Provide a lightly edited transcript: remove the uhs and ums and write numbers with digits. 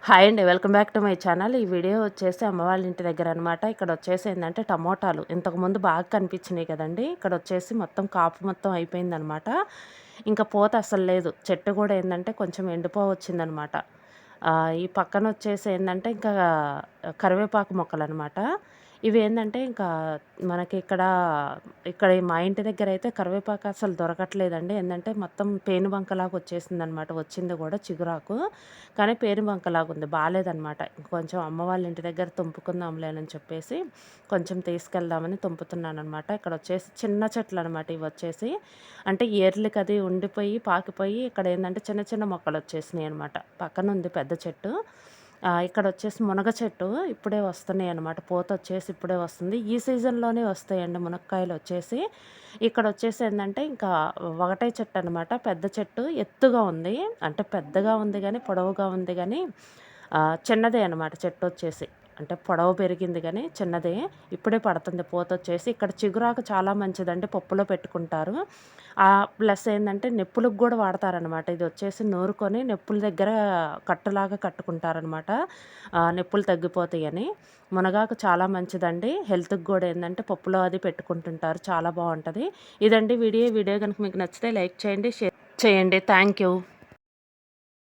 Hi అండి. Welcome back to my channel. ఈ video వచ్చేసి అమ్మ వాళ్ళ ఇంటి దగ్గర అనమాట. ఇక్కడ వచ్చేసి ఏందంటే టమోటాలు ఇంతకుముందు బాగా కనిపించినాయి కదండీ! ఇక్కడ వచ్చేసి మొత్తం కాపు మొత్తం అయిపోయిందనమాట. ఇంకా పూత అస్సలు లేదు. చెట్టు కూడా ఏందంటే కొంచెం ఎండిపోవచ్చిందనమాట. ఈ పక్కన వచ్చేసి ఏందంటే ఇంకా కరివేపాకు మొక్కలనమాట. ఇవేందంటే ఇంకా మనకి ఇక్కడ మా ఇంటి దగ్గరైతే కరివేపాకు అసలు దొరకట్లేదండి. ఏందంటే మొత్తం పేనుబంకలాగా వచ్చేసిందనమాట. వచ్చింది కూడా చిగురాకు. కానీ పేనుబంకలాగుంది. బాలేదనమాట. కొంచెం అమ్మ వాళ్ళ ఇంటి దగ్గర తుంపుకుందాంలేనని చెప్పేసి కొంచెం తీసుకెళ్దామని తుంపుతున్నాననమాట. ఇక్కడొచ్చేసి చిన్న చెట్లనమాట ఇవొచ్చేసి. అంటే ఏర్లకది ఉండిపోయి, పాకిపోయి ఇక్కడేందంటే చిన్న చిన్న మొక్కలొచ్చేసినియనమాట. పక్కనుంది పెద్ద చెట్టు. ఇక్కడొచ్చేసి మునగ చెట్టు ఇప్పుడే వస్తున్నాయనమాట. పూతొచ్చేసి ఇప్పుడే వస్తుంది. ఈ సీజన్‌లోనే వస్తాయండి మునక్కాయలొచ్చేసి. ఇక్కడొచ్చేసి ఏందంటే ఇంకా ఒకటే చెట్టనమాట. పెద్ద చెట్టు ఎత్తుగా ఉంది. అంటే పెద్దగా ఉంది గానీ, పొడవుగా ఉంది గానీ చిన్నదే అనమాట చెట్టొచ్చేసి. అంటే పొడవు పెరిగింది గానీ చిన్నదే. ఇప్పుడే పడుతుంది పూతొచ్చేసి. ఇక్కడ చిగురాకు చాలా మంచిదండి. పప్పులో పెట్టుకుంటారు. ప్లస్ ఏందంటే నొప్పులకు గూడా వాడతారనమాట. ఇదొచ్చేసి నూరుకొని నొప్పుల దగ్గర కట్టులాగా కట్టుకుంటారనమాట. నొప్పులు తగ్గిపోతాయని. మునగాకు చాలా మంచిదండి. హెల్త్‌కి గూడా ఏందంటే పప్పులో అది పెట్టుకుంటుంటారు. చాలా బావుంటది. ఇదండి వీడియో. ఈ వీడియో గనుక మీకు నచ్చితే లైక్ చేయండి, షేర్ చేయండి. Thank you.